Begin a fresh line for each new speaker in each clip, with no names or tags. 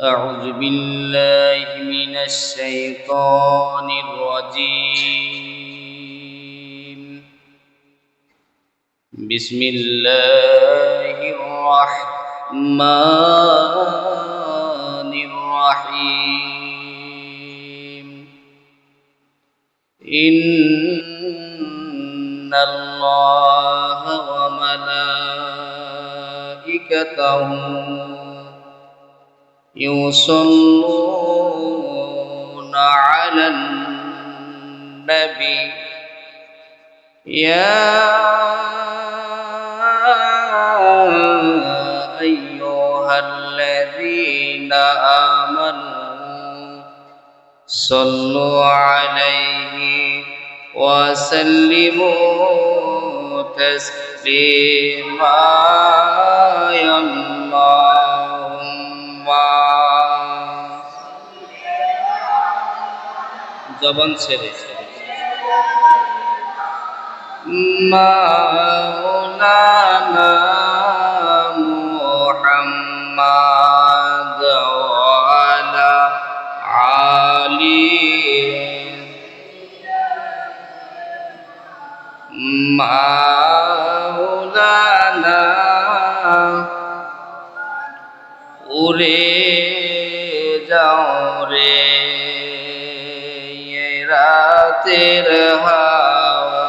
أعوذ بالله من الشيطان الرجيم بسم الله الرحمن الرحيم إن الله وملائكته يصلون على النبي يا أيها الذين آمنوا صلوا عليه وسلموا تسليما يا اللهم জবান ছেড়ে মাওলানা মুহাম্মদ ওয়ালা আলি মাওলানা উড়ে যাও রে রাতের হাওয়া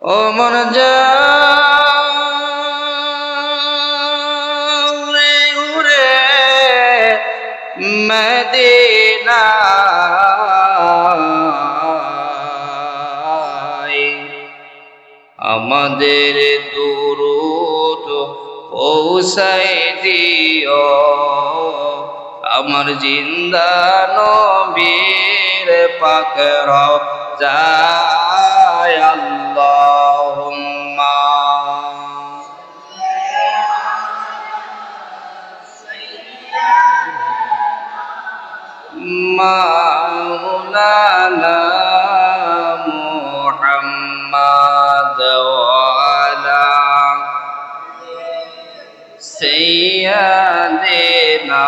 ও মন যাও রে উড়ে মদিনায় আমাদের দুরূদ পৌঁছায় দিও আমার জিন্দা নবীর পাক রওজায় আল্লাহুম্মা মাওলানা মুহাম্মদ ওয়ালা সাইয়্যিদিনা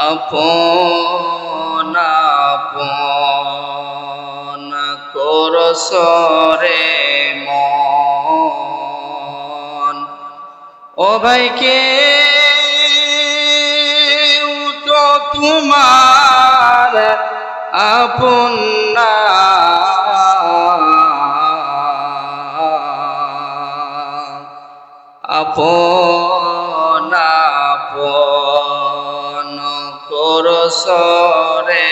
আপন আপন করসরে মন ও ভাইকে তো তোমার আপন না আপন আপন করসরে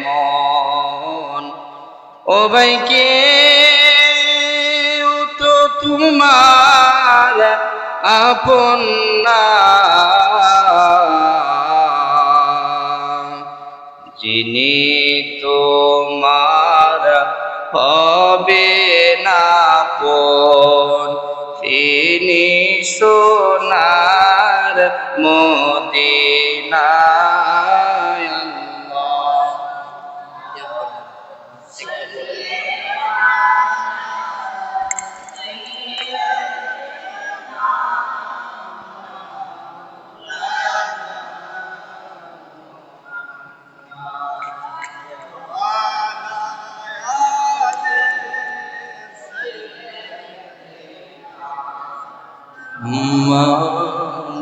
মন ও ভাইকে তো তোমার আপন না যিনি তোমার হবে না আপন তিনি সোনার মদিনায়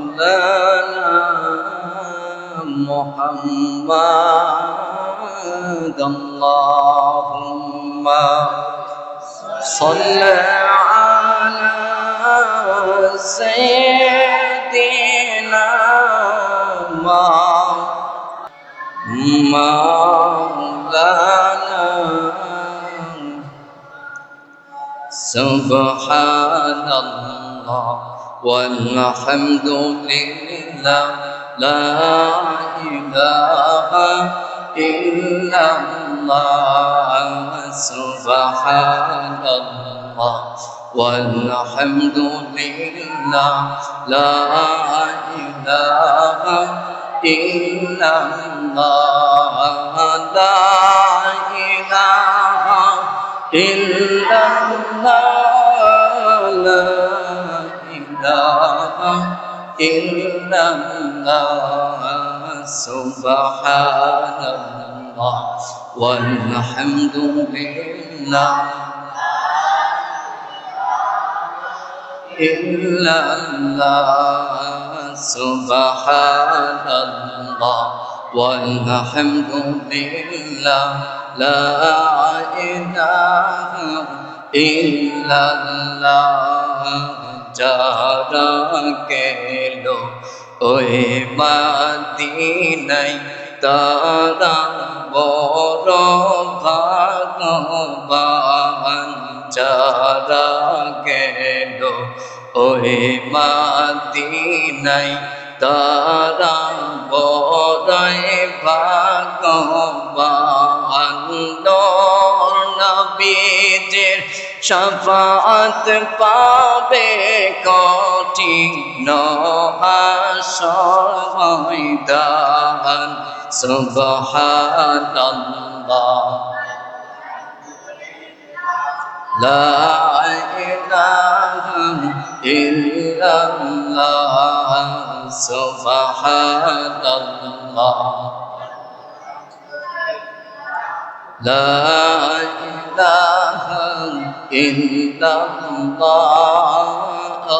مولانا محمد اللهم صل على سيدنا مولانا سبحان الله والحمد لله لا إله إلا الله سبحان الله والحمد لله لا إله إلا الله لا إله إلا الله illallah subhanallah walhamdulillah illallah subhanallah walhamdulillah la ilaha illallah যারা গেল ওই মদিনায় তারা বড় ভাগ্যবান যারা গেল ওই মদিনায় তারা বড়ই ভাগ্যবান নবীজির শাফাআত পাবে কঠিন হাসর ময়দান সুবহানাল্লাহ লা ইলাহা ইল্লাল্লাহ সুবহানাল্লাহ لا إله إلا الله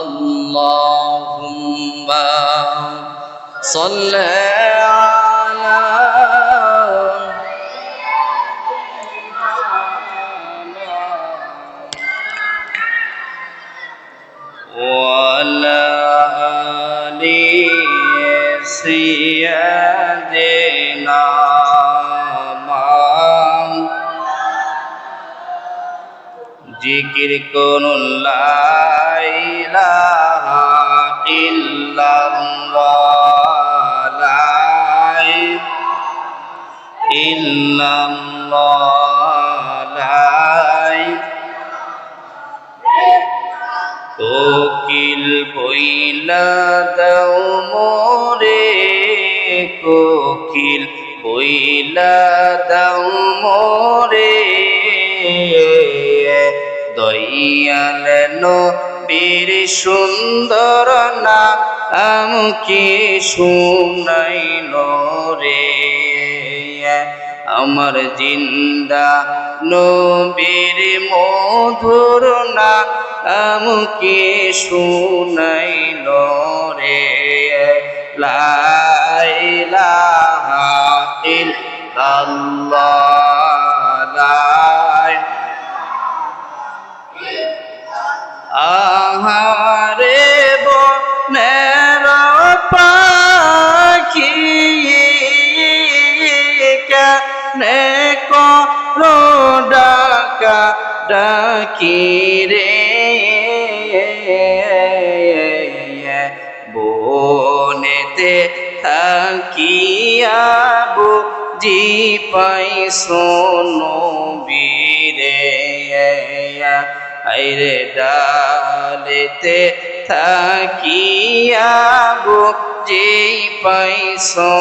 اللهم صل على وعلى آل سيدنا জিকির করুন লা ইলাহা ইল্লাল্লাহ লা ইল্লাল্লাহ লা কোকিল বইলা দাও মোরে কোকিল বইলা দাও মোরে দয়াল নবীর সুন্দর নাম কি শুনাইল রে আমার জিন্দা নবীর মধুর নাম কি শুনাইল রে লা ইলাহা ইল্লাল্লাহ আহারে বনের পাখি কেনে করো ডাকা ডাকি রে বনেতে থাকিয়া বুঝি পাইছো নবীরে আইরে ডালেতে থাকিয়া বুঝি পাইছো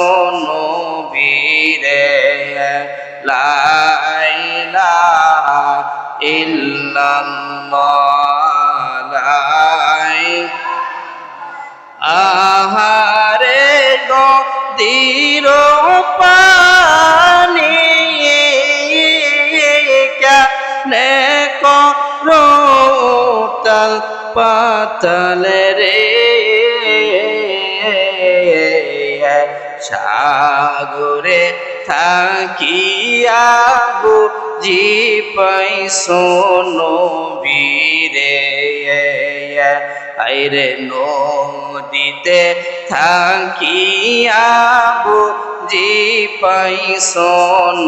নবীরে লা ইলাহা ইল্লাল্লাহ আহারে গদির পানি কেনে করো তাল পাতাল রে সাগরে থাকিয়া বুঝি পাইছো নবীরে আইরে নদীতে থাকিয়া বুঝি পাইছো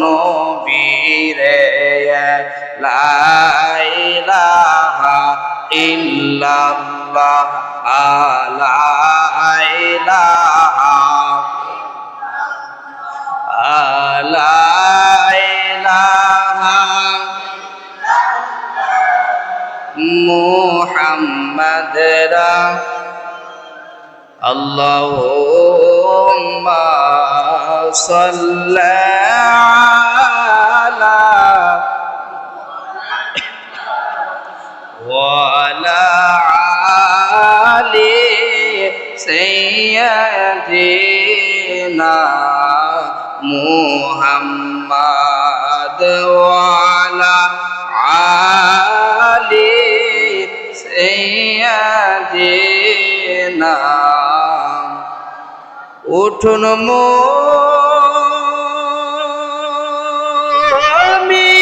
নবীরে লা ইলাহা ইল্লাল্লাহ লা ইলাহা লা ইলাহা মুহাম্মাদ আল্লাহুম্মা সাল্লি আলা ওয়া আলা আলি সাইয়্যিদিনা سيدنا محمد وعلى آل سيدنا উঠুন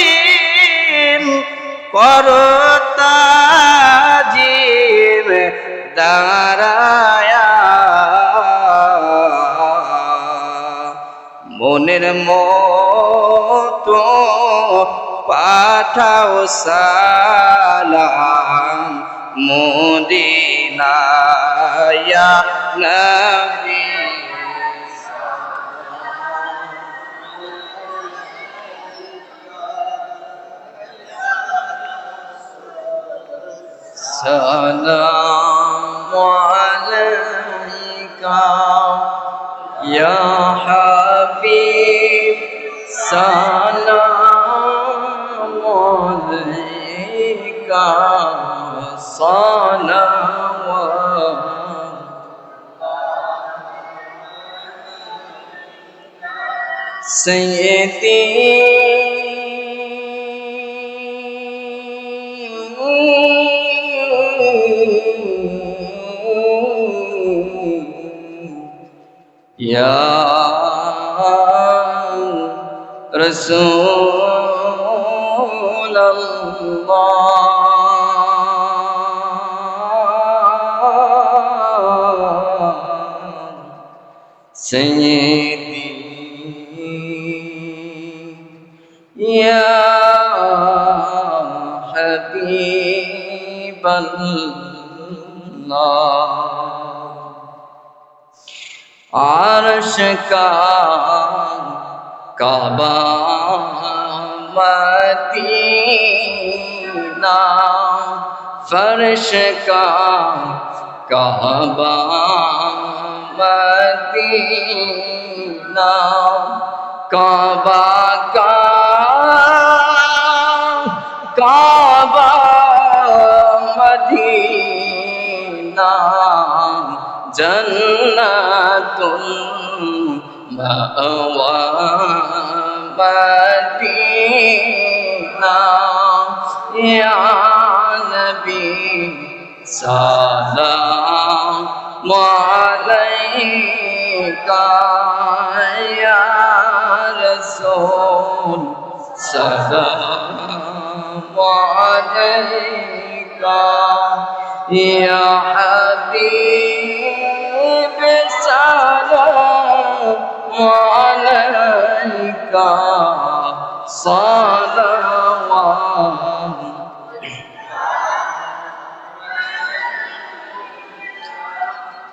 মুমিন করতাজিম দাঁড়ায়া মনের মতো পাঠাও সালাম মদিনায়া নবী السلام عليك يا حبيب سلام عليك صلوات سيدي يا رسول الله سيدي يا حبيب الله आरश का काबा मदीना फर्श का काबा मदीना काबा का काबा मदीना जन्नतुल मावा मदीना या नबी सलाम अलैका या रसूल सलाम अलैका या हबीब सलाम अलैका सलावात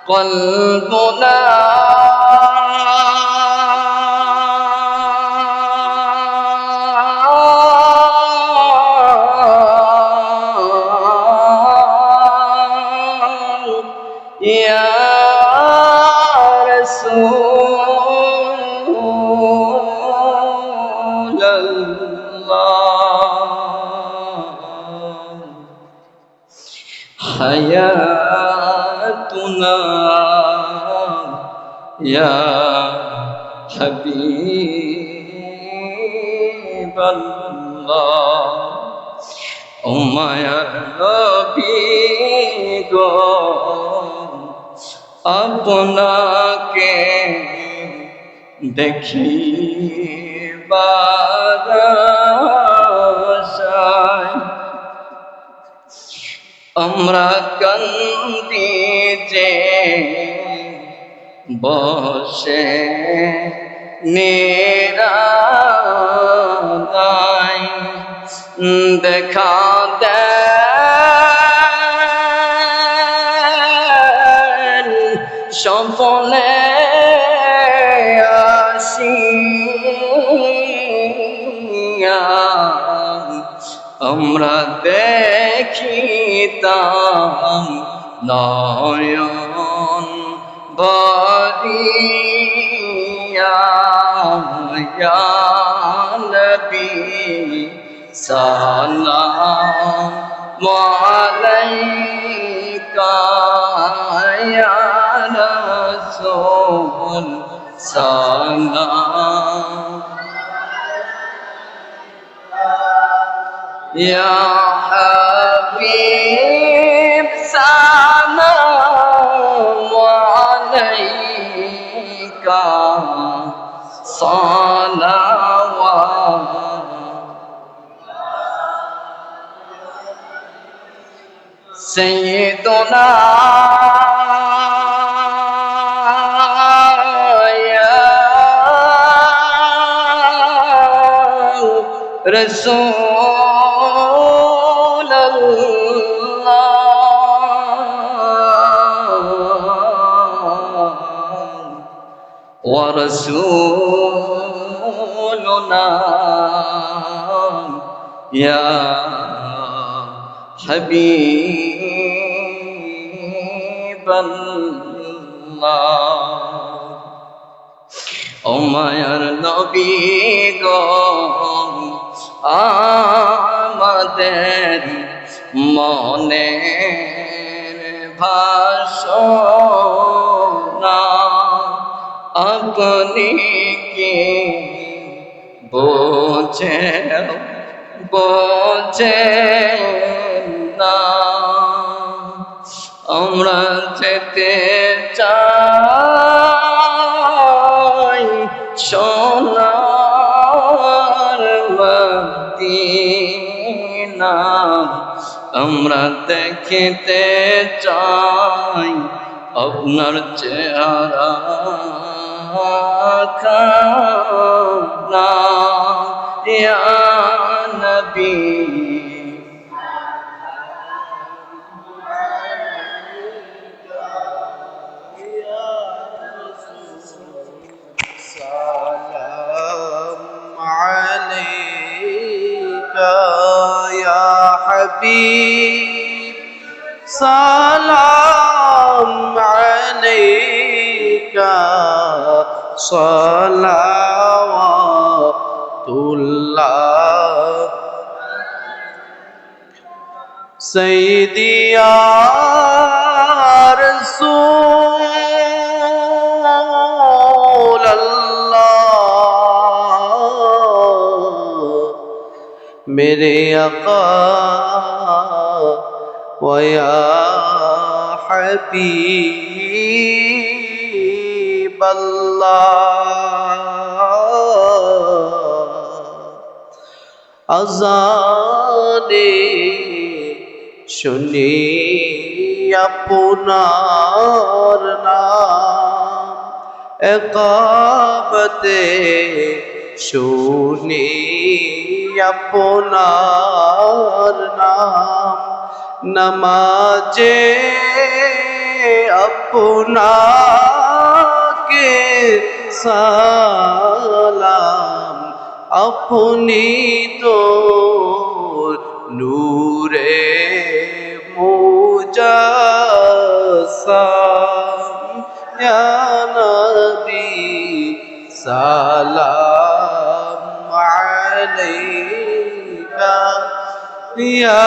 قلبنا يا رسول الله حياتنا يا حبيب الله يا نبي গো আপনাকে দেখিবার আশায় আমরা কান্দি যে বসে নিরালায় দেখা দেন স্বপনে আসিয়া আমরা দেখিতাম নয়ন ভরিয়া ইয়া নবী সালাম আলাইকা ইয়া রাসূল সালাম ইয়া হাবিব সালাম আলাইকা সালাওয়াত سيدنا يا رسول الله ورسولنا يا حبيب الله ও মায়ার নবী গো আমাদের মনের ভাষণা আপনি কি বোঝেন না আমরা যেতে চাই সোনার মদিনা আমরা দেখিতে চাই আপনার চেহারা খানা ইয়া নবী
حبيب سلام عليك صلوات الله سيدي يا رسول الله मेरे आका वया हबीब अल्लाह अज़ाने शुनी अपनार नाम एकाबते शुनी আপনার নাম নমাজে আপনাকে সালাম আপনি তো নূরে মুজাসসাম ইয়া নবী সালাম আলাইকা ইয়া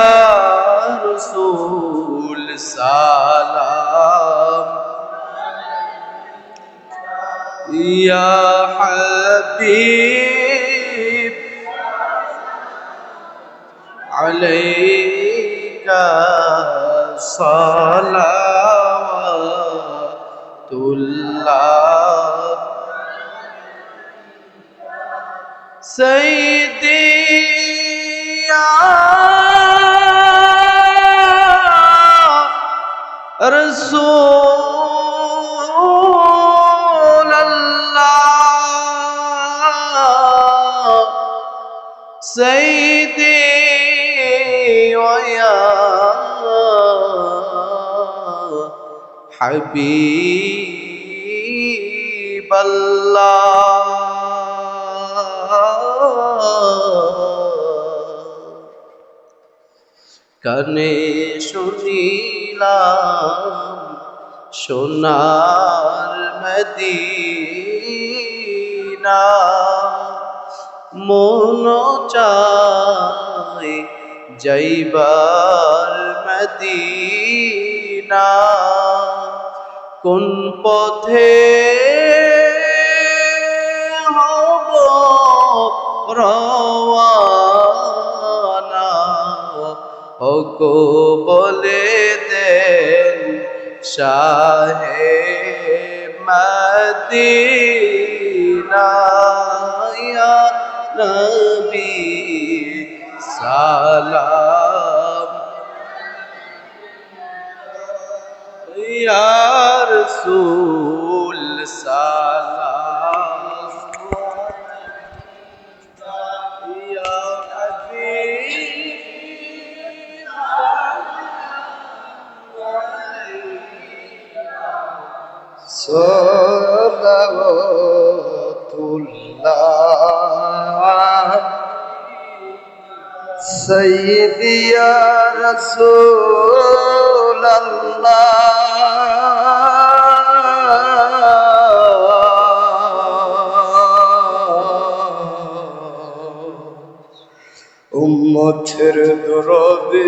রাসূল সালাম ইয়া হাবিব আলাইকা সালাওয়াতুল্লাহ سيدي يا رسول الله سيدي ويا حبيب الله কানে শুনিলাম সোনার মদিনা মন চায় যাইবার মদিনা কোন পথে রওয়ানা হকো বলে দেন শাহে মদিনা ইয়া নবী সালাম ইয়া রাসূল সালাম ইয়া হাবিব সালাওয়াতুল্লাহ সাইয়্যিদি ইয়া রাসূলাল্লাহ উম্মতের দরদে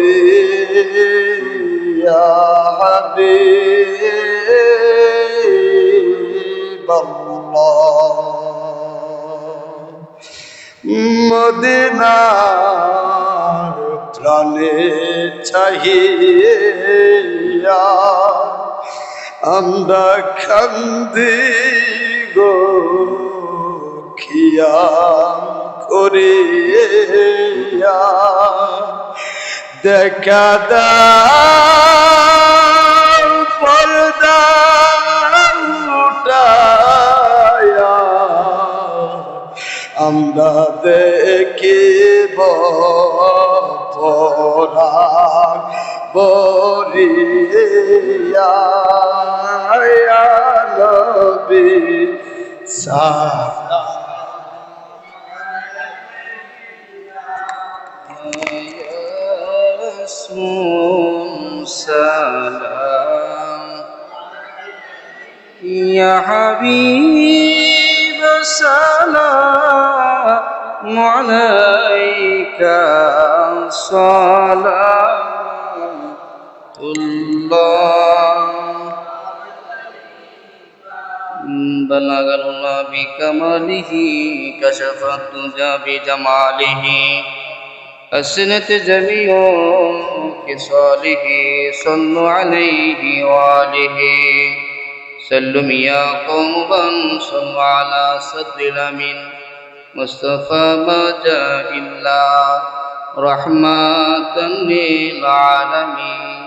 ইয়া হাবিবাল্লাহ মদিনার প্রাণে চাহিয়া আমরা কান্দি গো খিয়াম করিয়া দেখা দাও পর্দা উঠায়া আমরা দেখিব পরাগ বরিয়া ইয়া নবী সালাম
سلام يا حبيب سلام عليك صلاة الله بلغ الله بكماله كشف الدجى بجماله حسنت جميع خصاله صلوا عليه وآله سلم يا قوم صلوا على صدر الأمين مصطفى ما جاء إلا رحمة للعالمين